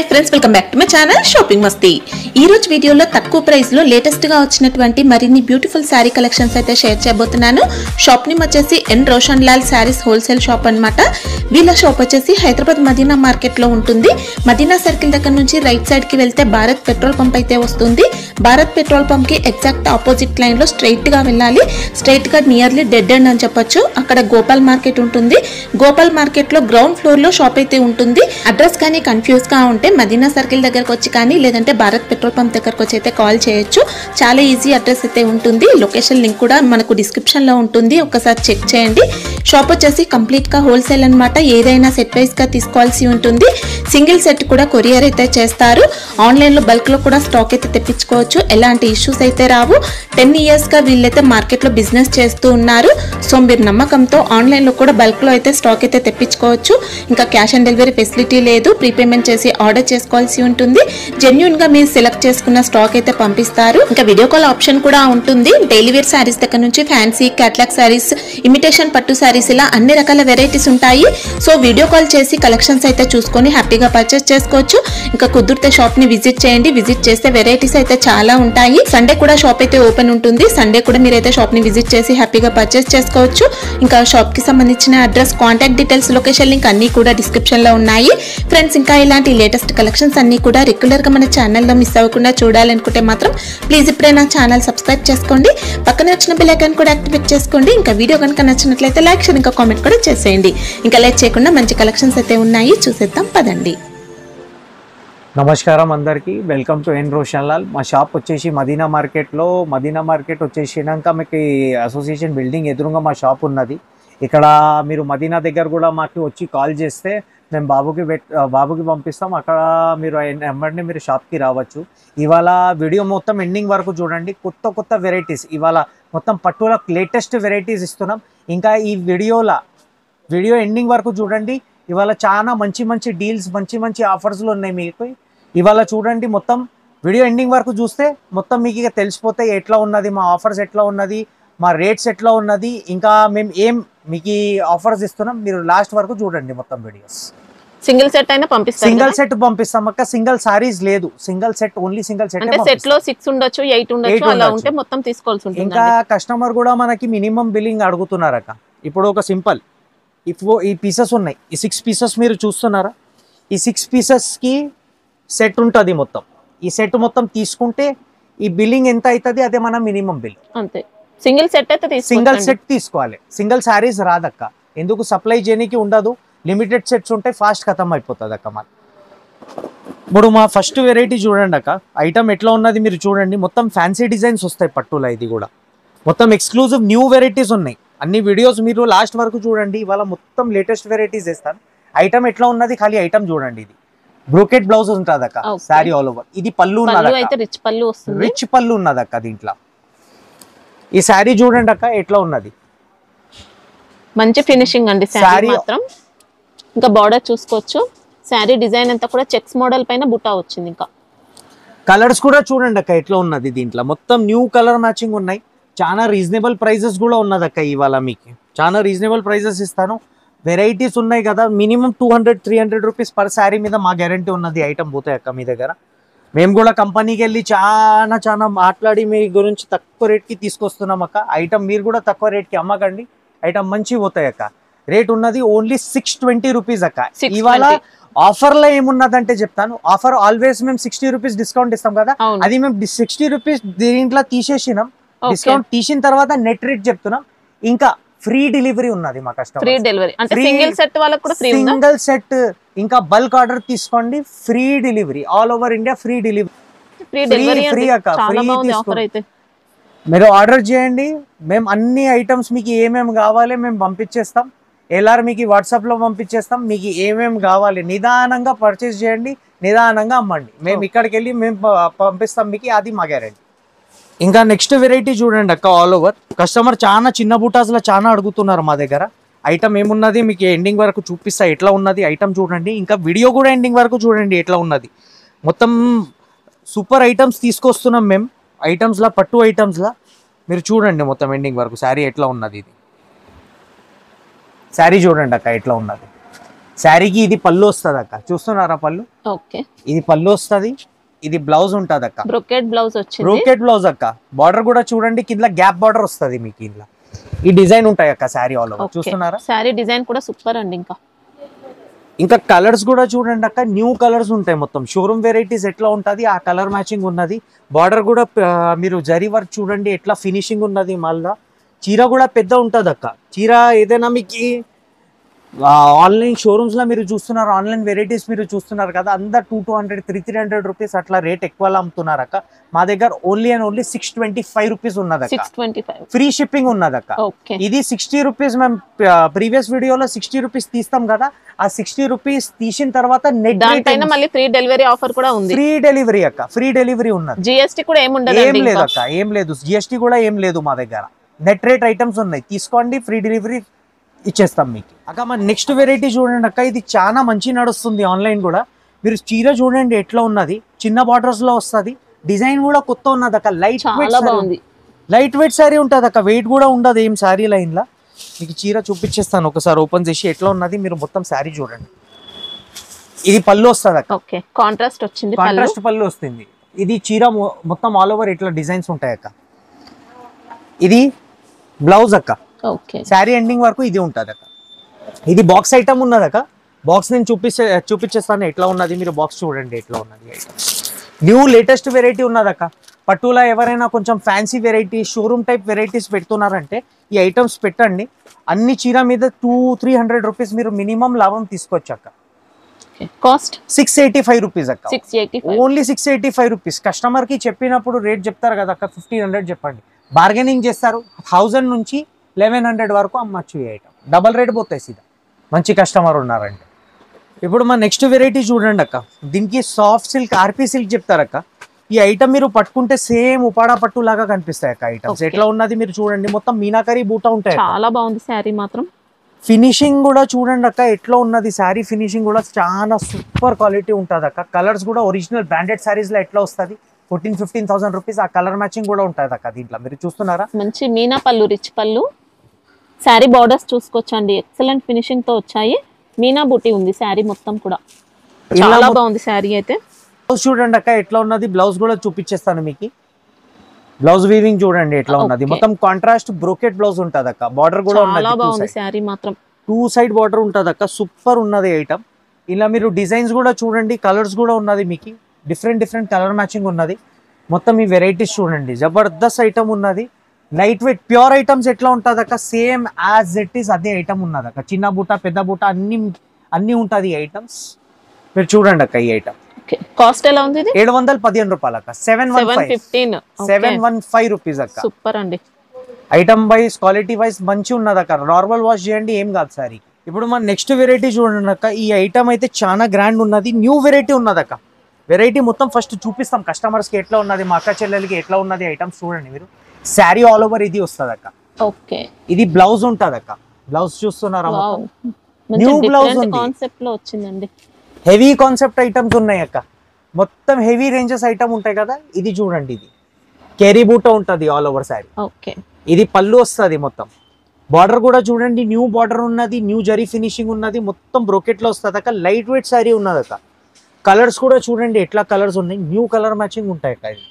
High friends welcome back to my channel shopping Masti. ఈ రోజు వీడియోలో తక్కువ ప్రైస్ లో లేటెస్ట్ గా వచ్చినటువంటి మరిన్ని బ్యూటిఫుల్ సారీ కలెక్షన్స్ అయితే షేర్ చేయబోతున్నాను। షాప్ నేమ్ వచ్చేసి ఎన్ రోషన్ లాల్ సారీస్ హోల్సేల్ షాప్ అన్నమాట। వీళ్ళ షాప్ వచ్చేసి హైదరాబాద్ మదీనా మార్కెట్ లో ఉంటుంది। మదీనా సర్కిల్ దగ్గర నుంచి రైట్ సైడ్ కి వెళ్తే భారత్ పెట్రోల్ పంప్ అయితే వస్తుంది। భారత్ పెట్రోల్ పంప్ కి ఎగ్జాక్ట్ ఆపోజిట్ లైన్ లో స్ట్రైట్ గా వెళ్ళాలి। స్ట్రైట్ గా నియర్లీ డెడ్ ఎండ్ అని చెప్పొచ్చు। అక్కడ గోపాల్ మార్కెట్ ఉంటుంది। గోపాల్ మార్కెట్ లో గ్రౌండ్ ఫ్లోర్ లో షాప్ అయితే ఉంటుంది। అడ్రస్ కానీ కన్ఫ్యూజ్ గా ఉంటే మదీనా సర్కిల్ దగ్గరకు వచ్చి కానీ లేదంటే భారత్ పెట్రోల్ పంప్ దగ్గరకు వచ్చి అయితే కాల్ చేయొచ్చు। చాలా ఈజీ అడ్రస్ అయితే ఉంటుంది। లొకేషన్ లింక్ కూడా మనకు డిస్క్రిప్షన్ లో ఉంటుంది, ఒకసారి చెక్ చేయండి। షాప్ వచ్చేసి కంప్లీట్ గా హోల్సేల్ అన్నమాట। ఏదైనా సెట్ వైస్ గా తీసుకోవాల్సి ఉంటుంది। సింగిల్ సెట్ కూడా కొరియర్ అయితే చేస్తారు। ఆన్లైన్ లో బల్క్ లో కూడా స్టాక్ అయితే తెప్పించుకోవచ్చు, ఎలాంటి ఇష్యూస్ అయితే రావు। 10 ఇయర్స్ గా వీళ్ళైతే మార్కెట్ లో బిజినెస్ చేస్తూ ఉన్నారు। సో మీరు నమ్మకంతో ఆన్లైన్ లో కూడా బల్క్ లో అయితే స్టాక్ అయితే తెప్పించుకోవచ్చు। ఇంకా క్యాష్ ఆన్ డెలివరీ ఫెసిలిటీ లేదు, ప్రీపేమెంట్ చేసి ఆర్డర్ చేసుకోవాల్సి ఉంటుంది। జెన్యూన్ గా మీరు సెలెక్ట్ చేసుకున్న స్టాక్ అయితే పంపిస్తారు। ఇంకా వీడియో కాల్ ఆప్షన్ కూడా ఉంటుంది। డైలీ వేర్ సారీస్ దగ్గర నుంచి ఫ్యాన్సీ క్యాట్లాగ్ సారీస్, ఇమిటేషన్ పట్టు సారీస్, ఇలా అన్ని రకాల వెరైటీస్ ఉంటాయి। సో వీడియో కాల్ చేసి కలెక్షన్స్ అయితే చూసుకొని హ్యాపీగా పర్చేస్ చేసుకోవచ్చు। ఇంకా కుదిరితే షాప్ ని విజిట్ చేయండి, విజిట్ చేస్తే వెరైటీస్ అయితే చాలా ఉంటాయి। సండే కూడా షాప్ అయితే ఓపెన్ ఉంటుంది, సండే కూడా మీరైతే షాప్ ని విజిట్ చేసి హ్యాపీగా పర్చేస్ చేసుకోవచ్చు। ఇంకా షాప్ కి సంబంధించిన address, contact details, location link అన్ని కూడా డిస్క్రిప్షన్ లో ఉన్నాయి ఫ్రెండ్స్। ఇంకా ఇలాంటి లేటెస్ట్ కలెక్షన్స్ అన్ని కూడా రెగ్యులర్ గా మన ఛానల్లో మిస్ అవ్వకుండా చూడాలనుకుంటే మాత్రం ప్లీజ్ ఇప్పుడే నా ఛానల్ సబ్స్క్రైబ్ చేసుకోండి, పక్కనే వచ్చిన బెల్ ఐకాన్ కూడా యాక్టివేట్ చేసుకోండి। ఇంకా వీడియో కనుక నచ్చినట్లయితే లైక్ షేర్ ఇంకా కామెంట్ కూడా చేసేయండి। ఇంకా లేట్ చేయకుండా మంచి కలెక్షన్స్ అయితే ఉన్నాయి, చూసేద్దాం పదండి। నమస్కారం అందరికీ, వెల్కమ్ టు ఎన్ రోషన్ లాల్। మా షాప్ వచ్చేసి మదీనా మార్కెట్ వచ్చేసినాక మీకు అసోసియేషన్ బిల్డింగ్ ఎదురుగా మా షాప్ ఉన్నది। ఇక్కడ మీరు మదీనా దగ్గర కూడా మాకు వచ్చి కాల్ చేస్తే మేము బాబుకి పంపిస్తాం, అక్కడ మీరు వెంబడి మీరు షాప్కి రావచ్చు। ఇవాళ వీడియో మొత్తం ఎండింగ్ వరకు చూడండి, కొత్త వెరైటీస్ ఇవాళ మొత్తం పట్టుల లేటెస్ట్ వెరైటీస్ ఇస్తున్నాం। ఇంకా ఈ వీడియో ఎండింగ్ వరకు చూడండి, ఇవాళ చాలా మంచి డీల్స్, మంచి ఆఫర్స్లు ఉన్నాయి మీకు। ఇవాళ చూడండి, మొత్తం వీడియో ఎండింగ్ వరకు చూస్తే మొత్తం మీకు ఇక తెలిసిపోతే ఎట్లా ఉన్నది, మా ఆఫర్స్ ఎట్లా ఉన్నది, మా రేట్స్ ఎట్లా ఉన్నది, ఇంకా మేము మీకు ఆఫర్స్ ఇస్తున్నాం। మీరు లాస్ట్ వరకు చూడండి మొత్తం వీడియోస్। సింగిల్ సెట్ అయినా పంపిస్తాం, సింగిల్ సెట్ పంపిస్తాం అక్క, సింగిల్ సారీస్ లేదు, single set only single set. అంటే సెట్ లో 6 ఉండొచ్చు, 8 ఉండొచ్చు, అలా ఉంటే మొత్తం తీసుకోవాల్సి ఉంటుంది। ఇంకా కస్టమర్ కూడా మనకి మినిమం బిల్లింగ్ అడుగుతున్నారు అక్క। ఇప్పుడు ఒక సింపుల్ ఈ పీసెస్ ఉన్నాయి, ఈ 6 పీసెస్ మీరు చూస్తున్నారా, ఈ 6 పీసెస్ కి సెట్ ఉంటుంది మొత్తం। ఈ సెట్ మొత్తం తీసుకుంటే ఈ బిల్లింగ్ ఎంత అవుతుంది, అదే మన మినిమం బిల్ అంతే। సింగిల్ సెట్ అయితే సింగిల్ సెట్ తీసుకోవాలి, సింగిల్ సారీస్ రాదక్క, ఎందుకు సప్లై చేయడానికి ఉండదు, లిమిటెడ్ సెట్స్ ఉంటే ఫాస్ట్ ఖతం అయిపోతుంది అక్క। మన ఇప్పుడు మా ఫస్ట్ వెరైటీ చూడండి అక్క, ఐటమ్ ఎట్లా ఉన్నది మీరు చూడండి, మొత్తం ఫ్యాన్సీ డిజైన్స్ వస్తాయి పట్టులో, ఇది కూడా మొత్తం ఎక్స్క్లూజివ్ న్యూ వెరైటీస్ ఉన్నాయి। అన్ని వీడియోస్ మీరు లాస్ట్ వరకు చూడండి, ఇవాళ మొత్తం లేటెస్ట్ వెరైటీస్ ఇస్తాను। ఐటమ్ ఎట్లా ఉన్నది ఖాళీ ఐటమ్ చూడండి, ఇది బ్రోకెట్ బ్లౌజ్ ఉంటుంది అక్క, సారీ ఆల్ ఓవర్, ఇది పళ్ళు ఉన్నది, రిచ్ పళ్ళు ఉన్నది అక్క దీంట్లో। ఈ సారీ చూడండి అక్క ఎట్లా ఉన్నది, మంచి ఫినిషింగ్ అండి సారీ మాత్రం। ఇంకా బార్డర్ చూసుకోవచ్చు, సారీ డిజైన్ అంతా కూడా చెక్స్ మోడల్ పైన బుట్టా వచ్చింది। ఇంకా కలర్స్ కూడా చూడండి అక్క ఎట్లా ఉన్నది, దీంట్లో మొత్తం న్యూ కలర్ మ్యాచింగ్ ఉన్నాయి। చాలా రీజనబుల్ ప్రైజెస్ కూడా ఉన్నది అక్క, ఇవాళ మీకు చాలా రీజనబుల్ ప్రైజెస్ ఇస్తాను। వెరైటీస్ ఉన్నాయి కదా, మినిమం 200-300 రూపీస్ పర్ శారీ మీద మా గ్యారంటీ ఉన్నది, ఐటమ్ పోతాయి అక్క మీ దగ్గర। మేము కూడా కంపెనీకి వెళ్ళి చాలా మాట్లాడి మీ గురించి తక్కువ రేట్కి తీసుకొస్తున్నాం అక్క। ఐటమ్ మీరు కూడా తక్కువ రేట్కి అమ్మకండి, ఐటమ్ మంచి పోతాయి అక్క। రేట్ ఉన్నది ఓన్లీ 620 రూపీస్ అక్క। ఇవాళ ఆఫర్ లో ఏమున్నదంటే చెప్తాను, ఆఫర్ ఆల్వేస్ మేము 60 రూపీస్ డిస్కౌంట్ ఇస్తాం కదా, అది మేము 60 రూపీస్ దీంట్లో తీసేసినాం। డిస్కౌంట్ తీసిన తర్వాత నెట్ రేట్ చెప్తున్నాం, ఇంకా ఫ్రీ డెలివరీ ఉన్నది మా కస్టమర్, ఫ్రీ డెలివరీ అంటే సింగిల్ సెట్ వాళ్ళకి కూడా ఫ్రీ, సింగిల్ సెట్ ఇంకా బల్క్ ఆర్డర్ తీసుకోండి, free delivery all over India, free delivery, free అక్క, ఫ్రీ। మీరు ఆర్డర్ చేయండి, మేము అన్ని ఐటమ్స్ మీకు ఏమేమి కావాలి మేము పంపించేస్తాం, ఎల్ఆర్ మీకు వాట్సాప్లో పంపించేస్తాం। మీకు ఏమేమి కావాలి నిదానంగా పర్చేస్ చేయండి, నిదానంగా అమ్మండి, మేము ఇక్కడికి వెళ్ళి మేము పంపిస్తాం మీకు, అది మా గ్యారెంటీ। ఇంకా నెక్స్ట్ వెరైటీ చూడండి అక్క, ఆల్ ఓవర్ కస్టమర్ చాలా చిన్న బూటాస్లో చాలా అడుగుతున్నారు మా దగ్గర। ఐటమ్ ఏమున్నది మీకు ఎండింగ్ వరకు చూపిస్తా ఎట్లా ఉన్నది, ఐటమ్ చూడండి, ఇంకా వీడియో కూడా ఎండింగ్ వరకు చూడండి ఎట్లా ఉన్నది। మొత్తం సూపర్ ఐటమ్స్ తీసుకొస్తున్నాం మేము, ఐటమ్స్లా పట్టు ఐటమ్స్లా, మీరు చూడండి మొత్తం ఎండింగ్ వరకు శారీ ఎట్లా ఉన్నది, ఇది శారీ చూడండి అక్క ఎట్లా ఉన్నది, శారీకి ఇది పళ్ళు వస్తుంది అక్క, చూస్తున్నారా పళ్ళు? ఓకే, ఇది పళ్ళు వస్తుంది, ఇది బ్లౌజ్ ఉంటుంది అక్క. బ్రోకెట్ బ్లౌజ్ వచ్చింది. బ్రోకెట్ బ్లౌజ్ అక్క. బార్డర్ కూడా చూడండి, కింద గ్యాప్ బార్డర్ వస్తుంది మీకు. ఇలా ఈ డిజైన్ ఉంటాయి అక్క శారీ ఆల్ ఓవర్, చూస్తున్నారా? శారీ డిజైన్ కూడా సూపర్ అండి. ఇంకా కలర్స్ కూడా చూడండి అక్క, న్యూ కలర్స్ ఉంటాయి మొత్తం. షోరూమ్ వెరైటీస్ ఎట్లా ఉంటుంది ఆ కలర్ మ్యాచింగ్ ఉన్నది. బార్డర్ కూడా మీరు జరీ వర్క్ చూడండి ఎట్లా ఫినిషింగ్ ఉన్నది. మళ్ళా చీర కూడా పెద్ద ఉంటుంది అక్క. చీర ఏదైనా మీకు ఆన్లైన్ షోరూమ్స్ లో మీరు చూస్తున్నారు, ఆన్లైన్ వెరైటీస్ మీరు చూస్తున్నారు కదా, అందరు 200, 300 రూపీస్ అట్లా రేట్ ఎక్కువ అమ్ముతున్నారు అక్క. మా దగ్గర ఓన్లీ అండ్ ఓన్లీ 625 రూపీస్ ఉన్నది అక్క. ఫ్రీ షిప్పింగ్ ఉన్నది అక్క. ఇది 60 రూపీస్. మేము ప్రీవియస్ వీడియోలో 60 రూపీస్ తీస్తాం కదా, ఆ 60 రూపీస్ తీసిన తర్వాత నెట్ మళ్ళీ ఫ్రీ డెలివరీ ఆఫర్ కూడా ఉంది. ఫ్రీ డెలివరీ అక్క, ఫ్రీ డెలివరీ ఉన్నది. జిఎస్టీ కూడా ఏం లేదు అక్క, ఏం లేదు. జిఎస్టీ కూడా ఏం లేదు మా దగ్గర. నెట్ రేట్ ఐటమ్స్ ఉన్నాయి, తీసుకోండి, ఫ్రీ డెలివరీ ఇచ్చేస్తాం మీకు అక్క. మన నెక్స్ట్ వెరైటీ చూడండి అక్క, ఇది చాలా మంచి నడుస్తుంది ఆన్లైన్ కూడా. మీరు చీర చూడండి ఎట్లా ఉన్నది, చిన్న బార్డర్స్ లో వస్తుంది. డిజైన్ కూడా కొత్త ఉన్నది అక్క. లైట్ వెయిట్ సారీ ఉంటుంది అక్క, వెయిట్ కూడా ఉండదు ఏం సారీ లైన్ లా. మీకు చీర చూపించేస్తాను ఒకసారి ఓపెన్ చేసి ఎట్లా ఉన్నది. మీరు మొత్తం సారీ చూడండి. ఇది పళ్ళు వస్తుంది అక్క, కాంట్రాస్ట్ వచ్చింది, కాంట్రాస్ట్ పళ్ళు వస్తుంది. ఇది చీర మొత్తం ఆల్ ఓవర్ ఇట్లా డిజైన్స్ ఉంటాయి అక్క. ఇది బ్లౌజ్ అక్క. శారీ ఎండింగ్ వరకు ఇది ఉంటుంది అక్క. ఇది బాక్స్ ఐటమ్ ఉన్నది అక్క. బాక్స్ నేను చూపించేస్తాను ఎట్లా ఉన్నది. మీరు బాక్స్ చూడండి ఎట్లా ఉన్నది. ఐటమ్ న్యూ లేటెస్ట్ వెరైటీ ఉన్నది అక్క. పట్టులో ఎవరైనా కొంచెం fancy variety, showroom type varieties పెడుతున్నారంటే ఈ ఐటమ్స్ పెట్టండి. అన్ని చీర మీద 200-300 రూపీస్ మీరు మినిమం లాభం తీసుకోవచ్చు అక్క. కాస్ట్ 685 రూపీస్ అక్క. Only 685 rupees. కస్టమర్ కి చెప్పినప్పుడు రేట్ చెప్తారు కదా అక్క, 1500 చెప్పండి. బార్గెనింగ్ చేస్తారు. 1000 నుంచి 1100 వరకు అమ్మచ్చు ఈ ఐటమ్. డబల్ రేట్ పోతాయి సీదా, మంచి కస్టమర్ ఉన్నారంటే. ఇప్పుడు మా నెక్స్ట్ వెరైటీ చూడండి అక్క. దీనికి సాఫ్ట్ సిల్క్, ఆర్పీ సిల్క్ చెప్తారు అక్క. ఈ ఐటమ్ మీరు పట్టుకుంటే సేమ్ ఉపాడా పట్టు లాగా కనిపిస్తాయి అక్క. ఐటమ్స్ ఎట్లా ఉన్నది మీరు చూడండి. మొత్తం మీనాకరీ బూటా ఉంటాయి. చాలా బాగుంది శారీ మాత్రం. ఫినిషింగ్ కూడా చూడండి అక్క ఎట్లా ఉన్నది. శారీ ఫినిషింగ్ కూడా చాలా సూపర్ క్వాలిటీ ఉంటుంది అక్క. కలర్స్ కూడా ఒరిజినల్ బ్రాండెడ్ శారీస్ లో ఎట్లా వస్తుంది, 14,000-15,000 రూపీస్. ఆ కలర్ మ్యాచింగ్ కూడా ఉంటుంది అక్క దీంట్లో. మీరు చూస్తున్నారా, మంచి మీనా పళ్ళు, రిచ్ పళ్ళు. శారీ బార్డర్స్ చూసుకోవచ్చండి, ఎక్సలెంట్ ఫినిషింగ్ తో వచ్చాయి. మీనా బూటీ ఉంది శారీ మొత్తం కూడా. చాలా బాగుంది శారీ అయితే. బ్లౌజ్ చూడండి అక్క ఎట్లా ఉన్నది. బ్లౌజ్ కూడా చూపించేస్తాను మీకు. బ్లౌజ్ వీవింగ్ చూడండి ఎట్లా ఉన్నది. మొత్తం కాంట్రాస్ట్ బ్రోకెట్ బ్లౌజ్ ఉంటుంది అక్క. బార్డర్ కూడా బాగుంది శారీ మాత్రం. 2 సైడ్ బార్డర్ ఉంటుంది అక్క. సూపర్ ఉన్నది ఐటమ్. ఇలా మీరు డిజైన్స్ కూడా చూడండి, కలర్స్ కూడా ఉన్నది మీకు. డిఫరెంట్ కలర్ మ్యాచింగ్ ఉన్నది. మొత్తం ఈ వెరైటీస్ చూడండి, జబర్దస్త్ ఐటమ్ ఉన్నది. లైట్ వెయిట్ ప్యూర్ ఐటమ్స్ ఎట్లా ఉంటుంది అక్క, సేమ్ యాజ్ ఇట్ ఈస్ అదే ఐటమ్ ఉన్నది అక్క. చిన్న బూట, పెద్ద బూట అన్ని ఉంటుంది ఈ ఐటమ్స్. మీరు చూడండి అక్క ఈ ఐటమ్. కాస్ట్ ఎలా ఉంది? 715 రూపాయలు అక్క. 715 రూపీస్ అక్క. సూపర్ అండి. ఐటమ్ వైజ్, క్వాలిటీ వైజ్ మంచి ఉన్నది అక్క. నార్మల్ వాష్ చేయండి, ఏం కాదు సారీ. ఇప్పుడు మన నెక్స్ట్ వెరైటీ చూడండి అక్క. ఈ ఐటమ్ అయితే చాలా గ్రాండ్ ఉన్నది. న్యూ వెరైటీ ఉన్నది అక్క. వెరైటీ మొత్తం ఫస్ట్ చూపిస్తాం కస్టమర్స్ కి ఎట్లా ఉన్నది, మా అక్క చెల్లెలకి ఎట్లా ఉన్నది ఐటమ్స్ చూడండి మీరు. శారీ ఆల్ ఓవర్ ఇది వస్తుంది అక్క. ఇది బ్లౌజ్ ఉంటుంది అక్క. బ్లౌజ్ చూస్తున్నారా, న్యూ బ్లౌజ్ కాన్సెప్ట్ లో వచ్చిందండి. హెవీ కాన్సెప్ట్ ఐటమ్స్ ఉన్నాయి అక్క. మొత్తం హెవీ రేంజెస్ ఐటమ్ ఉంటాయి కదా. ఇది చూడండి, ఇది కేరీ బూట ఉంటుంది ఆల్ ఓవర్ శారీ. ఇది పళ్ళు వస్తుంది మొత్తం. బార్డర్ కూడా చూడండి, న్యూ బార్డర్ ఉన్నది, న్యూ జరీ ఫినిషింగ్ ఉన్నది. మొత్తం బ్రోకెట్ లో వస్తుంది అక్క. లైట్ వెయిట్ శారీ ఉన్నది అక్క. కలర్స్ కూడా చూడండి ఎట్లా కలర్స్ ఉన్నాయి. న్యూ కలర్ మ్యాచింగ్ ఉంటాయి అక్క. ఇది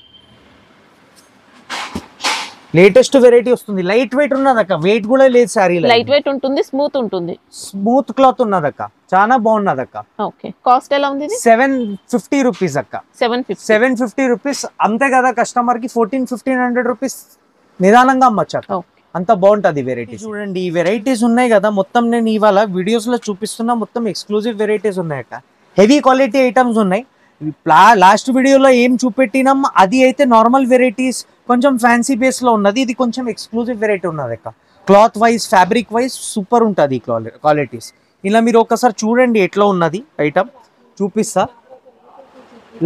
లేటెస్ట్ వెరైటీ వస్తుంది. లైట్ వెయిట్ ఉన్నది అక్క. వెయిట్ కూడా లేదు శారీ. లైట్ వెయిట్ ఉంటుంది, స్మూత్ ఉంటుంది. స్మూత్ క్లాత్ ఉన్నది అక్క. చాలా బాగున్నది అక్క. కాస్ట్ ఎలా ఉంది? 750 రూపీస్ అక్క. 750 రూపీస్. అంతే కదా, కస్టమర్ కి 1400-1500 రూపీస్ నిదానంగా అమ్మచ్చు అక్క. అంత బాగుంటది వెరైటీ. చూడండి ఈ వెరైటీస్ ఉన్నాయి కదా, మొత్తం నేను ఇవాళ వీడియోస్ లో చూపిస్తున్నా. మొత్తం ఎక్స్క్లూజివ్ వెరైటీస్ ఉన్నాయి అక్క. హెవీ క్వాలిటీ ఐటమ్స్ ఉన్నాయి. లాస్ట్ వీడియోలో ఏం చూపెట్టినాం అది అయితే నార్మల్ వెరైటీస్, కొంచెం ఫ్యాన్సీ బేస్ లో ఉన్నది. ఇది కొంచెం ఎక్స్క్లూజివ్ వెరైటీ ఉన్నది అక్క. Cloth wise, fabric wise super ఉంటుంది ఈ క్వాలిటీస్. ఇలా మీరు ఒకసారి చూడండి ఎట్లా ఉన్నది ఐటమ్. చూపిస్తా.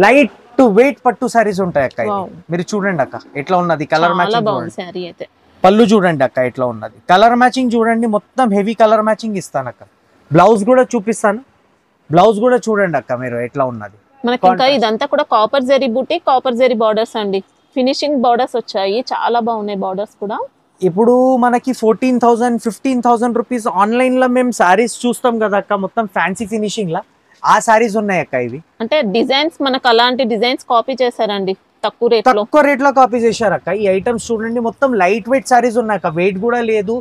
లైట్ వెయిట్ పట్టు సారీస్ ఉంటాయి అక్క. మీరు చూడండి అక్క ఎట్లా ఉన్నది. కలర్ మ్యాచింగ్, పళ్ళు చూడండి అక్క ఎట్లా ఉన్నది. కలర్ మ్యాచింగ్ చూడండి, మొత్తం హెవీ కలర్ మ్యాచింగ్ ఇస్తాను అక్క. బ్లౌజ్ కూడా చూపిస్తాను. బ్లౌజ్ కూడా చూడండి అక్క మీరు ఎట్లా ఉన్నది. మనకి ఇంకా ఇదంతా కూడా కాపర్ జరీ బూటీ, కాపర్ జరీ బార్డర్స్ అండి. ఫినిషింగ్ బార్డర్స్ వచ్చాయి, చాలా బాగున్నాయి బార్డర్స్ కూడా. ఇప్పుడు మనకి 14,000 15,000 రూపీస్ ఆన్లైన్లో మేము శారీస్ చూస్తాం కదా అక్క, మొత్తం ఫ్యాన్సీ ఫినిషింగ్లా ఆ శారీస్ ఉన్నాయి అక్క. ఇవి అంటే డిజైన్స్ మనకు అలాంటి డిజైన్స్ కాపీ చేశారండి తక్కువ రేట్లో కాపీ చేశారు అక్క. ఈ ఐటమ్స్ చూడండి, మొత్తం లైట్ వెయిట్ శారీస్ ఉన్నాయి అక్క, వెయిట్ కూడా లేదు,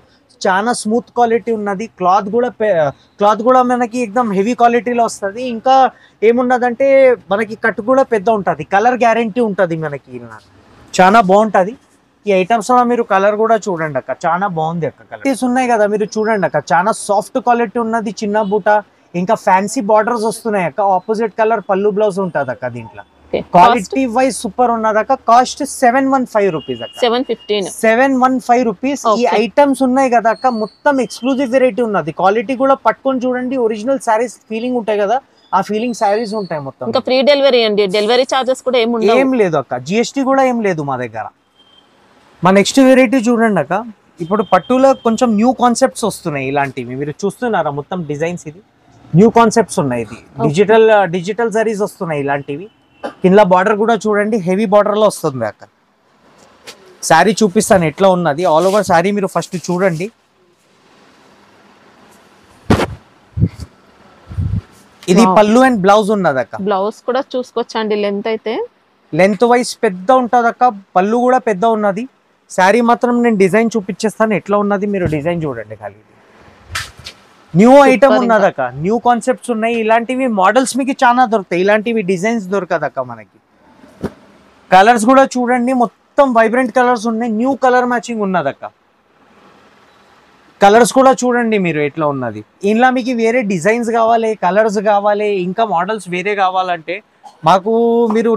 చాలా స్మూత్ క్వాలిటీ ఉన్నది. క్లాత్ కూడా మనకి ఎక్దమ్ హెవీ క్వాలిటీలో వస్తుంది. ఇంకా ఏమున్నదంటే మనకి కట్ కూడా పెద్ద ఉంటుంది, కలర్ గ్యారంటీ ఉంటుంది మనకి, చాలా బాగుంటుంది. ఈ ఐటమ్స్ లో మీరు కలర్ కూడా చూడండి అక్క, చాలా బాగుంది అక్క. కలర్స్ ఉన్నాయి కదా మీరు చూడండి అక్క, చాలా సాఫ్ట్ క్వాలిటీ ఉన్నది, చిన్న బూట, ఇంకా ఫ్యాన్సీ బార్డర్స్ వస్తున్నాయి అక్క. ఆపోజిట్ కలర్ పళ్ళు బ్లౌజ్ ఉంటుంది అక్క. దీంట్లో క్వాలిటీ వైజ్ సూపర్ ఉన్నది అక్క. కాస్ట్ 715 రూపీస్ అక్క. 715 రూపీస్. ఈ ఐటమ్స్ ఉన్నాయి కదా అక్క, మొత్తం ఎక్స్క్లూజివ్ వెరైటీ ఉన్నది. క్వాలిటీ కూడా పట్టుకొని చూడండి, ఒరిజినల్ శారీస్ ఫీలింగ్ ఉంటాయి కదా, ఆ ఫీలింగ్ శారీస్ ఉంటాయి మొత్తం. ఇంకా ఫ్రీ డెలివరీ అండి, డెలివరీ చార్జెస్ కూడా ఏం లేదు అక్క, జిఎస్టీ కూడా ఏం లేదు మా దగ్గర. మా నెక్స్ట్ వెరైటీ చూడండి అక్క, ఇప్పుడు పట్టులో కొంచెం న్యూ కాన్సెప్ట్స్ వస్తున్నాయి. ఇలాంటివి మీరు చూస్తున్నారా, మొత్తం డిజైన్స్, ఇది న్యూ కాన్సెప్ట్స్ ఉన్నాయి. ఇది డిజిటల్ సారీస్ వస్తున్నాయి ఇలాంటివి. కింద బార్డర్ కూడా చూడండి, హెవీ బార్డర్ లో వస్తుంది అక్క. శారీ చూపిస్తాను ఎట్లా ఉన్నది, ఆల్ ఓవర్ శారీ మీరు ఫస్ట్ చూడండి. ఇది పళ్ళు అండ్ బ్లౌజ్ ఉన్నది అక్క. బ్లౌజ్ కూడా చూసుకోవచ్చండి, లెంత్ వైజ్ పెద్ద ఉంటది అక్క, పళ్ళు కూడా పెద్ద ఉన్నది. శారీ మాత్రం నేను డిజైన్ చూపించేస్తాను ఎట్లా ఉన్నది, మీరు డిజైన్ చూడండి ఖాళీ. న్యూ ఐటమ్ ఉన్నదక్క, న్యూ కాన్సెప్ట్స్ ఉన్నాయి. ఇలాంటివి మోడల్స్ మీకు చాలా దొరుకుతాయి, ఇలాంటివి డిజైన్స్ దొరకదక్క మనకి. కలర్స్ కూడా చూడండి, మొత్తం వైబ్రెంట్ కలర్స్ ఉన్నాయి, న్యూ కలర్ మ్యాచింగ్ ఉన్నదక్క. కలర్స్ కూడా చూడండి మీరు ఎట్లా ఉన్నది. ఇంట్లో మీకు వేరే డిజైన్స్ కావాలి, కలర్స్ కావాలి, ఇంకా మోడల్స్ వేరే కావాలంటే మాకు మీరు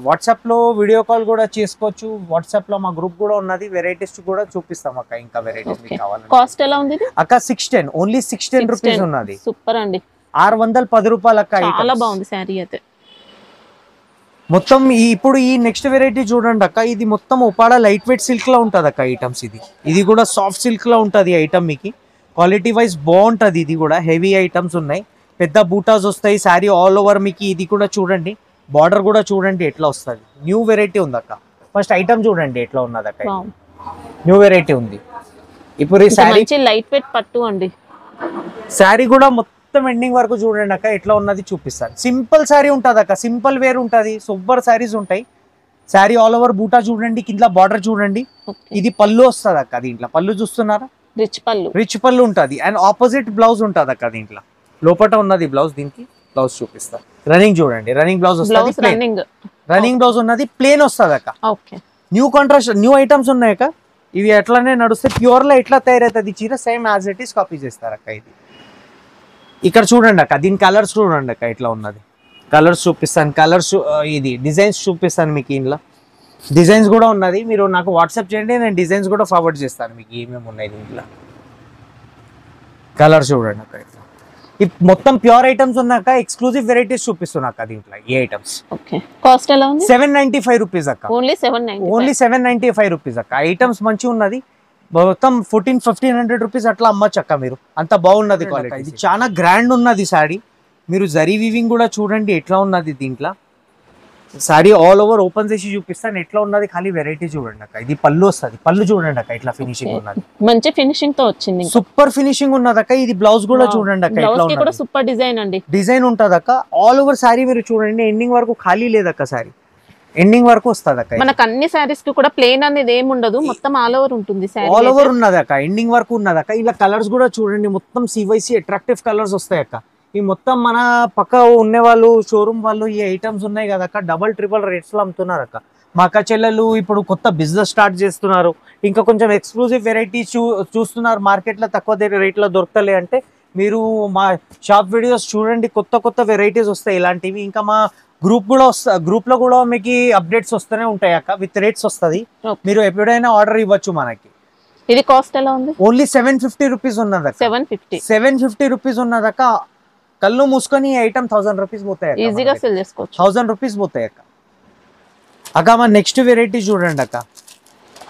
వాట్సాప్లో వీడియో కాల్ కూడా చేసుకోవచ్చు. వాట్సాప్లో మా గ్రూప్ కూడా ఉన్నది, వెరైటీస్ కూడా చూపిస్తాం అక్క. ఇంకా వెరైటీస్ మీకు కావాలి. కాస్ట్ ఎలా ఉంది అక్క? 610, ఓన్లీ 610 రూపీస్ ఉన్నది. సూపర్ అండి, 610 రూపాయలు అక్క. చాలా బాగుంది శారీ అయితే మొత్తం. ఇప్పుడు ఈ నెక్స్ట్ వెరైటీ చూడండి అక్క, ఇది మొత్తం ఉపాడ లైట్ వెయిట్ సిల్క్ లో ఉంటది అక్క ఐటమ్స్. ఇది కూడా సాఫ్ట్ సిల్క్ లో ఉంటది ఐటమ్. మీకు క్వాలిటీ వైజ్ బాగుంటది. ఇది కూడా హెవీ ఐటమ్స్ ఉన్నాయి, పెద్ద బూటాస్ వస్తాయి. శారీ ఆల్ ఓవర్ మీకు ఇది కూడా చూడండి, బార్డర్ కూడా చూడండి ఎట్లా వస్తుంది. న్యూ వెరైటీ ఉంది అక్క. ఫస్ట్ ఐటమ్ చూడండి ఎట్లా ఉన్నది అక్క, న్యూ వెరైటీ ఉంది. ఇప్పుడు ఈ శారీ లైట్ వెయిట్ పట్టు అండి. శారీ కూడా మొత్తం ఎండింగ్ వరకు చూడండి అక్క, ఎట్లా ఉన్నది చూపిస్తాను. సింపుల్ శారీ ఉంటుంది అక్క, సింపుల్ వేర్ ఉంటుంది, సూపర్ శారీస్ ఉంటాయి. శారీ ఆల్ ఓవర్ బూటా చూడండి, కింద బార్డర్ చూడండి. ఇది పళ్ళు వస్తుంది అక్క. దీంట్లో పళ్ళు చూస్తున్నారా, రిచ్ పళ్ళు ఉంటుంది. అండ్ ఆపోజిట్ బ్లౌజ్ ఉంటుంది అక్క. దీంట్లో లోపల ఉన్నది బ్లౌజ్, దీనికి బ్లౌజ్ చూపిస్తా. రన్నింగ్ చూడండి, రన్నింగ్ బ్లౌజ్ వస్తుంది, రన్నింగ్ బ్లౌజ్ ఉన్నది, ప్లేన్ వస్తుంది అక్క. న్యూ కాంట్రాస్ట్, న్యూ ఐటమ్స్ ఉన్నాయి అక్క. ఇవి ఎట్లానే నడుస్తే ప్యూర్ లో ఎట్లా తయారవుతుంది చీర, same as it is copy చేస్తారు అక్క. ఇది ఇక్కడ చూడండి అక్క, దీని కలర్స్ చూడండి అక్క ఎట్లా ఉన్నది. కలర్స్ చూపిస్తాను, కలర్స్ ఇది డిజైన్స్ చూపిస్తాను మీకు. ఇంట్లో డిజైన్స్ కూడా ఉన్నది, మీరు నాకు వాట్సాప్ చేయండి, నేను డిజైన్స్ కూడా ఫార్వర్డ్ చేస్తాను మీకు ఏమేమి ఉన్నాయి దీంట్లో. కలర్స్ చూడండి అక్క. మొత్తం ప్యూర్ ఐటమ్స్ ఉన్నాక ఎక్స్క్లూజివ్ వెరైటీస్ చూపిస్తున్నాక దీంట్లో ఈ ఐటమ్స్. కాస్ట్ ఎలా ఉంది? 795 రూపీస్ అక్క. ఓన్లీ 795 రూపీస్ అక్క. ఐటమ్స్ మంచిగా ఉన్నది, మొత్తం 1400-1500 రూపీస్ అట్లా అమ్మచ్చు అక్క మీరు, అంత బాగున్నది క్వాలిటీ. ఇది చాలా గ్రాండ్ ఉన్నది సారీ. మీరు జరీ వీవింగ్ కూడా చూడండి ఎట్లా ఉన్నది దీంట్లో. సారీ ఆల్ ఓవర్ ఓపెన్ చేసి చూపిస్తాను ఎట్లా ఉన్నది, ఖాళీ వెరైటీ చూడండి అక్క. ఇది పళ్ళు వస్తుంది, పళ్ళు చూడండి అక్క ఇట్లా ఫినిషింగ్ ఉన్నది, మంచి ఫినిషింగ్ తో వచ్చింది, సూపర్ ఫినిషింగ్ ఉన్నది అక్క. ఇది బ్లౌజ్ కూడా చూడండి అక్క, ఇట్లా ఉన్నది సూపర్ డిజైన్ అండి, డిజైన్ ఉంటది అక్క. ఆల్ ఓవర్ సారీ మీరు చూడండి, ఎండింగ్ వరకు ఖాళీ లేదక్క. సారీ ఎండింగ్ వరకు వస్తుంది అక్క. మనకు అన్ని సారీస్ కి కూడా ప్లేన్ అనేది ఏమి ఉండదు, మొత్తం ఆల్ ఓవర్ ఉంటుంది. ఆల్ ఓవర్ ఉన్నది అక్క, ఎండింగ్ వరకు ఉన్నది అక్క. ఇలా కలర్స్ కూడా చూడండి, మొత్తం సివైసి అట్రాక్టివ్ కలర్స్ వస్తాయి అక్క. ఈ మొత్తం మన పక్క ఉండే వాళ్ళు, షోరూమ్ వాళ్ళు ఈ ఐటమ్స్ ఉన్నాయి కదా అక్క, డబల్ ట్రిపుల్ రేట్స్ లో అమ్ముతున్నారు అక్క. మా అక్క చెల్లెలు ఇప్పుడు కొత్త బిజినెస్ స్టార్ట్ చేస్తున్నారు, ఇంకా కొంచెం ఎక్స్క్లూజివ్ వెరైటీస్ చూస్తున్నారు, మార్కెట్లో తక్కువ రేట్లో దొరకలే అంటే మీరు మా షాప్ వీడియోస్ చూడండి, కొత్త కొత్త వెరైటీస్ వస్తాయి ఇలాంటివి. ఇంకా మా గ్రూప్ కూడా గ్రూప్ లో కూడా మీకు అప్డేట్స్ వస్తూనే ఉంటాయి అక్క, విత్ రేట్స్ వస్తుంది. మీరు ఎప్పుడైనా ఆర్డర్ ఇవ్వచ్చు మనకి. ఇది కాస్ట్ ఎలా ఉంది? ఓన్లీ 750 రూపీస్ ఉన్నది అక్క. 750 రూపీస్ ఉన్నది అక్క. కళ్ళు మూసుకొని ఈ ఐటమ్ 1000 రూపీస్ పోతాయి, ఈజీగా సెల్ చేసుకోవచ్చు. 1000 రూపీస్ పోతాయి అక్క. అక్క మా నెక్స్ట్ వెరైటీ చూడండి అక్క.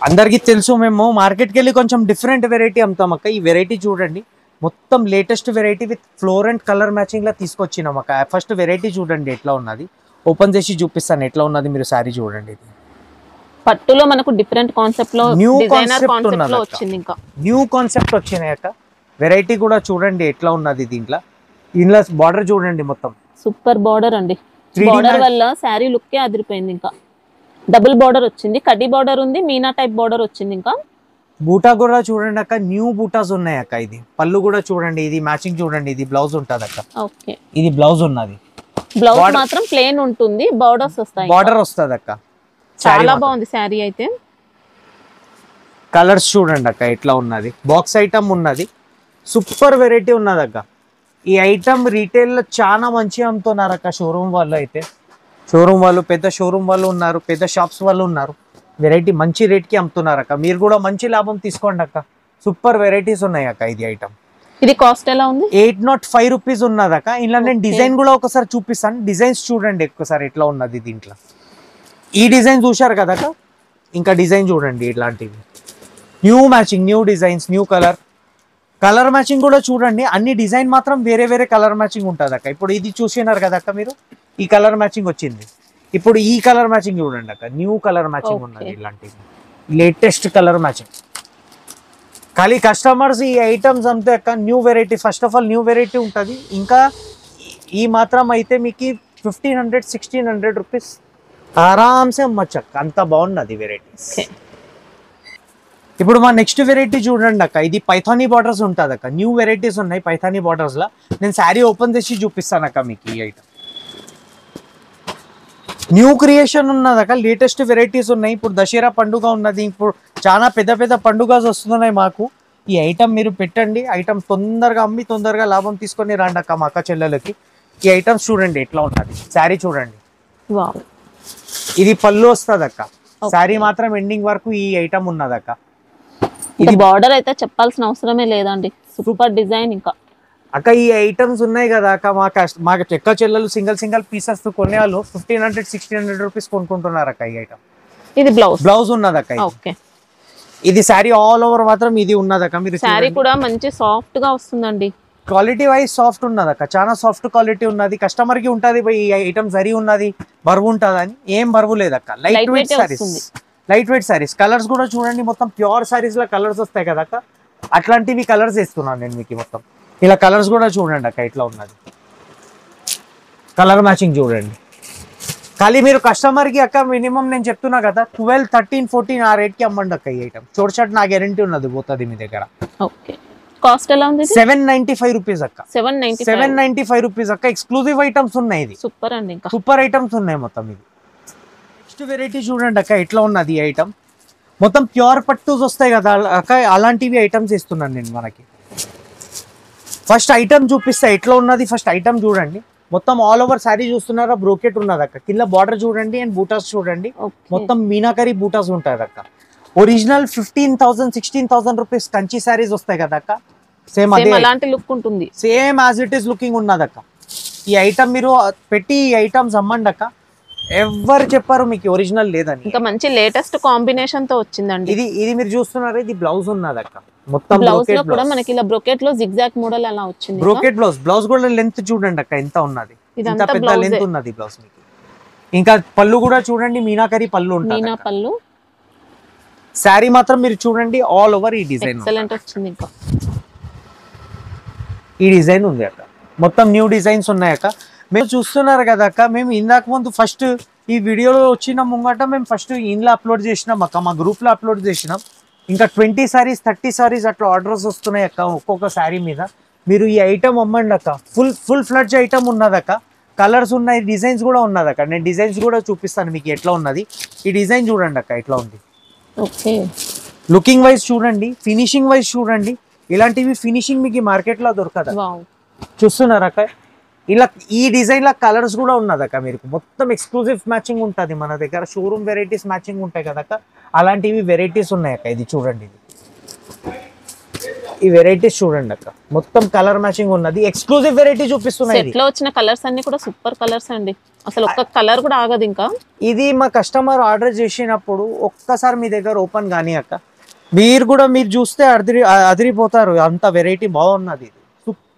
అందరికి తెలుసు మేము మార్కెట్కి వెళ్ళి కొంచెం డిఫరెంట్ వెరైటీ అమ్ముతాం అక్క. ఈ వెరైటీ చూడండి, మొత్తం latest variety with floor and colour matching లా తీసుకొచ్చినాం అక్క. ఫస్ట్ వెరైటీ చూడండి ఎట్లా ఉన్నది, ఓపెన్ చేసి చూపిస్తాను ఎట్లా ఉన్నది. మీరు శారీ చూడండి, ఇది పట్టులో మనకు డిఫరెంట్ కాన్సెప్ట్ లో న్యూ డిజైనర్ కాన్సెప్ట్ లో కాన్సెప్ట్ వచ్చింది. ఇంకా న్యూ కాన్సెప్ట్ వచ్చినాయి అక్క. వెరైటీ కూడా చూడండి ఎట్లా ఉన్నది దీంట్లో. ఇందులో బార్డర్ చూడండి మొత్తం సూపర్ బార్డర్ అండి. 3D బార్డర్ వల్ల శారీ లుక్ అదిరిపోయింది. ఇంకా డబుల్ బార్డర్ వచ్చింది, కడ్డీ బార్డర్ ఉంది, మీనా టైప్ బార్డర్ వచ్చింది. ఇంకా బూటా కూడా చూడండి అక్క, న్యూ బూటాస్ ఉన్నాయి అక్క. ఇది పళ్ళు కూడా చూడండి, ఇది మ్యాచింగ్ చూడండి, ఇది బ్లౌజ్ ఉంటది అక్క. ఓకే, ఇది బ్లౌజ్ ఉన్నది, బ్లౌజ్ మాత్రం ప్లేన్ ఉంటుంది, బార్డర్స్ వస్తాయి, బార్డర్ వస్తుంది అక్క. చాలా బాగుంది శారీ అయితే. కలర్స్ చూడండి అక్క ఎట్లా ఉన్నది, బాక్స్ ఐటమ్ ఉన్నది, సూపర్ వెరైటీ ఉన్నది అక్క. ఈ ఐటమ్ రీటైల్ లో చాలా మంచిగా అమ్ముతున్నారు అక్క. షోరూమ్ వాళ్ళు అయితే, షోరూమ్ వాళ్ళు పెద్ద షోరూమ్ వాళ్ళు ఉన్నారు, పెద్ద షాప్స్ వాళ్ళు ఉన్నారు. వెరైటీ మంచి రేట్ కి అమ్ముతున్నారు అక్క. మీరు కూడా మంచి లాభం తీసుకోండి అక్క. సూపర్ వెరైటీస్ ఉన్నాయి అక్క. ఇది ఐటమ్ ఇది కాస్ట్ ఎలా ఉంది? 805 రూపీస్ ఉన్నది అక్క. ఇలా నేను డిజైన్ కూడా ఒకసారి చూపిస్తాను. డిజైన్స్ చూడండి ఒక్కసారి ఎట్లా ఉన్నది దీంట్లో. ఈ డిజైన్ చూశారు కదా అక్క, ఇంకా డిజైన్ చూడండి ఇట్లాంటివి. New matching, new designs, new colour, colour matching కూడా చూడండి. అన్ని డిజైన్ మాత్రం వేరే వేరే కలర్ మ్యాచింగ్ ఉంటుంది అక్క. ఇప్పుడు ఇది చూసినారు కదా అక్క మీరు, ఈ కలర్ మ్యాచింగ్ వచ్చింది. ఇప్పుడు ఈ కలర్ మ్యాచింగ్ చూడండి అక్క, న్యూ కలర్ మ్యాచింగ్ ఉన్నది. ఇలాంటివి లేటెస్ట్ కలర్ మ్యాచింగ్. ఖాళీ కస్టమర్స్ ఈ ఐటమ్స్ అంతే అక్క. New variety, first of all new variety ఉంటుంది. ఇంకా ఈ మాత్రం అయితే మీకు 1500-1600 రూపీస్ ఆరామ్సే అమ్మచ్చు అక్క. అంత బాగున్నది వెరైటీస్. ఇప్పుడు మా నెక్స్ట్ వెరైటీ చూడండి అక్క. ఇది పైథానీ బార్డర్స్ ఉంటుంది అక్క. న్యూ వెరైటీస్ ఉన్నాయి పైథానీ బార్డర్స్ లా. నేను శారీ ఓపెన్ చేసి చూపిస్తాను అక్క మీకు. ఈ ఐటమ్ న్యూ క్రియేషన్ ఉన్నది అక్క. లేటెస్ట్ వెరైటీస్ ఉన్నాయి. ఇప్పుడు దసరా పండుగ ఉన్నది, ఇప్పుడు చాలా పెద్ద పెద్ద పండుగస్ వస్తున్నాయి మాకు. ఈ ఐటమ్ మీరు పెట్టండి. ఐటమ్ తొందరగా అమ్మి తొందరగా లాభం తీసుకొని రండి అక్క మా అక్క చెల్లెలకి. ఈ ఐటమ్స్ చూడండి ఎట్లా ఉన్నది. శారీ చూడండి, ఇది పళ్ళు వస్తుంది అక్క. శారీ మాత్రం ఎండింగ్ వరకు ఈ ఐటమ్ ఉన్నది అక్క. ఇది బార్డర్ అయితే చెప్పాల్సిన అవసరమే లేదండి, సూపర్ డిజైన్. ఇంకా అక్క ఈ ఐటమ్స్ ఉన్నాయి కదా అక్క, మాకు చెక్క చెల్లెలు సింగిల్ పీసెస్ కొనే వాళ్ళు 1500-1600 రూపీస్ కొనుక్కుంటున్నారు అక్క. ఈ ఐటమ్ ఇది బ్లౌజ్ ఉన్నది అక్క. ఓకే, ఇది శారీ ఆల్ ఓవర్ మాత్రం ఇది ఉన్నది అక్క. మీరు శారీ కూడా మంచి సాఫ్ట్ గా వస్తుందండి. క్వాలిటీ వైజ్ సాఫ్ట్ ఉన్నది అక్క, చాలా సాఫ్ట్ క్వాలిటీ ఉన్నది. కస్టమర్ కి ఉంటది ఈ ఐటమ్ సరి ఉన్నది, బరువు ఉంటది అని. ఏం బరువు లేదు అక్క. Light weight saris, light weight saris. Colours కూడా చూడండి, మొత్తం ప్యూర్ సారీస్ లో కలర్స్ వస్తాయి కదా అక్క. అట్లాంటివి కలర్స్ వేస్తున్నాను నేను మీకు మొత్తం. ఇలా కలర్స్ కూడా చూడండి అక్క ఎట్లా ఉన్నది. కలర్ మ్యాచింగ్ చూడండి. ఖాళీ మీరు కస్టమర్ కి అక్క మినిమం నేను చెప్తున్నా కదా 12, 13, 14 ఆ రేట్ కి అమ్మండి అక్క. ఈ ఐటమ్ చోట్ షాట్ నా గ్యారెంటీ ఉన్నది, పోతుంది మీ దగ్గర. ఓకే, కాస్ట్ ఎలా ఉంది? 795 రూపీస్ అక్క. 795 రూపీస్ అక్క. ఎక్స్క్లూజివ్ ఐటమ్స్ ఉన్నాయి. ఇది సూపర్ అండి, ఇంకా సూపర్ ఐటమ్స్ ఉన్నాయి మొత్తం. ఇది నెక్స్ట్ వెరైటీ చూడండి అక్క ఎట్లా ఉన్నది. ఈ ఐటమ్ మొత్తం ప్యూర్ పట్టూస్ వస్తాయి కదా అక్క, అలాంటివి ఐటమ్స్ ఇస్తున్నాను నేను మనకి. ఫస్ట్ ఐటమ్ చూపిస్తా ఎట్లా ఉన్నది. ఫస్ట్ ఐటమ్ చూడండి, మొత్తం ఆల్ ఓవర్ శారీ చూస్తున్నారా, బ్రోకెట్ ఉన్నది అక్క. కింద బార్డర్ చూడండి అండ్ బూటాస్ చూడండి, మొత్తం మీనాకరీ బూటాస్ ఉంటాయి అక్క. ఒరిజినల్ 15,000-16,000 రూపీస్ కంచి శారీస్ వస్తాయి కదా అక్క. సేమ్ అలాంటి లుక్ ఉంటుంది, same as it is looking ఉన్నది అక్క. ఈ ఐటమ్ మీరు పెట్టి ఈ ఐటమ్స్ అమ్మండి అక్క. ఎవరు చెప్పారు మీకు ఒరిజినల్ లేదని. ఇంకా మంచి లేటెస్ట్ కాంబినేషన్ తో వచ్చిందండి. ఇది మీరు చూస్తున్నారా, ఇది బ్లౌజ్ ఉన్నది అక్క. మొత్తం బ్లౌజ్ లో కూడా మనకి ఇలా బ్రోకెట్ లో జిగ్జాగ్ మోడల్ అలా వచ్చింది. బ్రోకెట్ బ్లౌజ్ కూడా లెంత్ చూడండి అక్క ఎంత ఉన్నది. ఇంత పెద్ద లెంత్ ఉన్నది బ్లౌజ్ మీకు. ఇంకా పళ్ళు కూడా చూడండి, మీనాకరీ పళ్ళు ఉంటుంది. మీనా పళ్ళు. శారీ మాత్రం మీరు చూడండి ఆల్ ఓవర్ ఈ డిజైన్ ఎక్సలెంట్ వచ్చింది. ఇంకా ఈ డిజైన్ ఉంది అక్క. మొత్తం న్యూ డిజైన్స్ ఉన్నాయి అక్క. మేము చూస్తున్నారు కదా అక్క, మేము ఇందాక ముందు ఫస్ట్ ఈ వీడియోలో వచ్చిన ముంగట మేము ఫస్ట్ ఇంట్లో అప్లోడ్ చేసినాం అక్క, మా గ్రూప్ లో అప్లోడ్ చేసినాం. ఇంకా 20 సారీస్ 30 సారీస్ అట్లా ఆర్డర్స్ వస్తున్నాయి అక్క ఒక్కొక్క శారీ మీద. మీరు ఈ ఐటమ్ అమ్మండి అక్క. ఫుల్ ఫ్లడ్జ్ ఐటమ్ ఉన్నది అక్క. కలర్స్ ఉన్నాయి, డిజైన్స్ కూడా ఉన్నది అక్క. నేను డిజైన్స్ కూడా చూపిస్తాను మీకు ఎట్లా ఉన్నది. ఈ డిజైన్ చూడండి అక్క ఎట్లా ఉంది. ఓకే, లుకింగ్ వైజ్ చూడండి, ఫినిషింగ్ వైజ్ చూడండి. ఇలాంటివి ఫినిషింగ్ మీకు మార్కెట్ లో దొరకదు. చూస్తున్నారు అక్క, ఇలా ఈ డిజైన్ లా కలర్స్ కూడా ఉన్నది అక్క. మీరు మొత్తం ఎక్స్క్లూజివ్ మ్యాచింగ్ ఉంటుంది మన దగ్గర. షోరూమ్ వెరైటీస్ మ్యాచింగ్ ఉంటాయి కదా అక్క, అలాంటివి వెరైటీస్ ఉన్నాయి అక్క. ఇది చూడండి, ఈ వెరైటీస్ చూడండి అక్క. మొత్తం కలర్ మ్యాచింగ్ ఉన్నది. ఎక్స్క్లూజివ్ వెరైటీ చూపిస్తున్నాయి. ఇట్లా వచ్చిన కలర్స్ అన్ని కూడా సూపర్ కలర్స్ అండి. అసలు ఒక్క కలర్ కూడా ఆగదు. ఇంకా ఇది మా కస్టమర్ ఆర్డర్ చేసినప్పుడు ఒక్కసారి మీ దగ్గర ఓపెన్ కానీ అక్క, మీరు చూస్తే అదిరిపోతారు. అంత వెరైటీ బాగున్నది. ఇది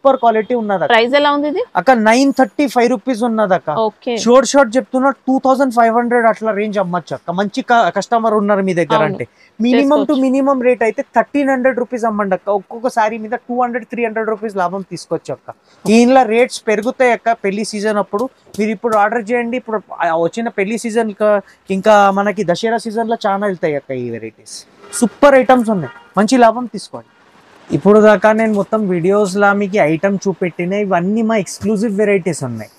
సూపర్ క్వాలిటీ ఉన్నది ప్రైస్ ఎలా ఉంది ఇది అక్క 935 రూపీస్ ఉన్నది అక్క ఓకే షార్ట్ చెప్తున్నా 2500 అట్లా రేంజ్ అమ్మచ్చు అక్క మంచి కస్టమర్ ఉన్నారు మీ దగ్గర అంటే మినిమం టు మినిమం రేట్ అయితే 1300 రూపీస్ అమ్మండి అక్క ఒక్కొక్క సారీ మీద 200-300 రూపీస్ లాభం తీసుకోవచ్చు అక్క దీనిలో రేట్స్ పెరుగుతాయి అక్క పెళ్లి సీజన్ అప్పుడు మీరు ఇప్పుడు ఆర్డర్ చేయండి ఇప్పుడు వచ్చిన పెళ్లి సీజన్ ఇంకా మనకి దసరా సీజన్ లో చాలా వెళ్తాయి అక్క ఈ వెరైటీస్ సూపర్ ఐటమ్స్ ఉన్నాయి మంచి లాభం తీసుకోండి ఇప్పుడు దాకా నేను మొత్తం వీడియోస్లా మీకు ఐటమ్ చూపెట్టిన ఇవన్నీ మా ఎక్స్క్లూజివ్ వెరైటీస్ ఉన్నాయి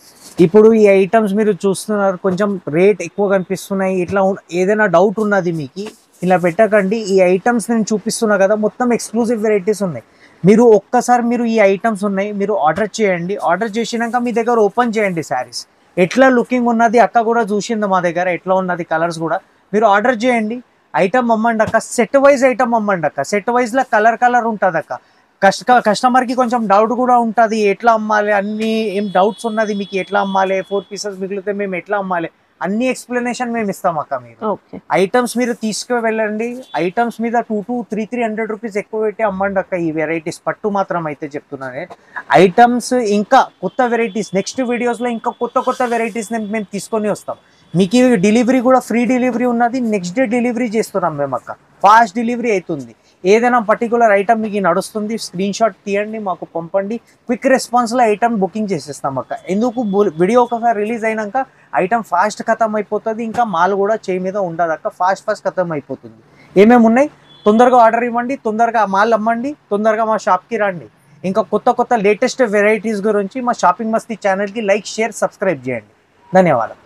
ఇప్పుడు ఈ ఐటమ్స్ మీరు చూస్తున్నారు కొంచెం రేట్ ఎక్కువ కనిపిస్తున్నాయి ఇట్లా ఏదైనా డౌట్ ఉన్నది మీకు ఇలా పెట్టకండి ఈ ఐటమ్స్ నేను చూపిస్తున్నా కదా మొత్తం ఎక్స్క్లూజివ్ వెరైటీస్ ఉన్నాయి మీరు ఒక్కసారి మీరు ఈ ఐటమ్స్ ఉన్నాయి మీరు ఆర్డర్ చేయండి ఆర్డర్ చేసినాక మీ దగ్గర ఓపెన్ చేయండి శారీస్ ఎట్లా లుకింగ్ ఉన్నది అక్క కూడా చూసింది మా దగ్గర ఎట్లా ఉన్నది కలర్స్ కూడా మీరు ఆర్డర్ చేయండి ఐటమ్ అమ్మండి అక్క సెట్ వైజ్ ఐటమ్ అమ్మండి అక్క సెట్ వైజ్లో కలర్ ఉంటుంది అక్క కస్టమర్కి కొంచెం డౌట్ కూడా ఉంటుంది ఎట్లా అమ్మాలి అన్ని ఏం డౌట్స్ ఉన్నది మీకు ఎట్లా అమ్మాలి 4 పీసెస్ మిగిలితే మేము ఎట్లా అమ్మాలి అన్ని ఎక్స్ప్లెనేషన్ మేము ఇస్తాం అక్క మీరు ఐటమ్స్ మీరు తీసుకు వెళ్ళండి ఐటమ్స్ మీద 200-300 రూపీస్ ఎక్కువ పెట్టి అమ్మండి అక్క ఈ వెరైటీస్ పట్టు మాత్రం అయితే చెప్తున్నాను ఐటమ్స్ ఇంకా కొత్త వెరైటీస్ నెక్స్ట్ వీడియోస్లో ఇంకా కొత్త వెరైటీస్ మేము తీసుకొని వస్తాం మీకు డెలివరీ కూడా ఫ్రీ డెలివరీ ఉన్నది నెక్స్ట్ డే డెలివరీ చేస్తున్నాం మేము అక్క ఫాస్ట్ డెలివరీ అవుతుంది ఏదైనా పర్టికులర్ ఐటమ్ మీకు నడుస్తుంది స్క్రీన్ షాట్ తీయండి మాకు పంపండి క్విక్ రెస్పాన్స్లో ఐటమ్ బుకింగ్ చేసేస్తాం అక్క ఎందుకు వీడియో ఒకసారి రిలీజ్ అయినాక ఐటమ్ ఫాస్ట్ ఖతం అయిపోతుంది ఇంకా మాల్ కూడా చేయి మీద ఉండదు అక్క ఫాస్ట్ ఖతం అయిపోతుంది ఏమేమి ఉన్నాయి తొందరగా ఆర్డర్ ఇవ్వండి తొందరగా మాల్ అమ్మండి తొందరగా మా షాప్కి రండి ఇంకా కొత్త లేటెస్ట్ వెరైటీస్ గురించి మా షాపింగ్ మస్తీ ఛానల్కి లైక్ షేర్ సబ్స్క్రైబ్ చేయండి ధన్యవాదాలు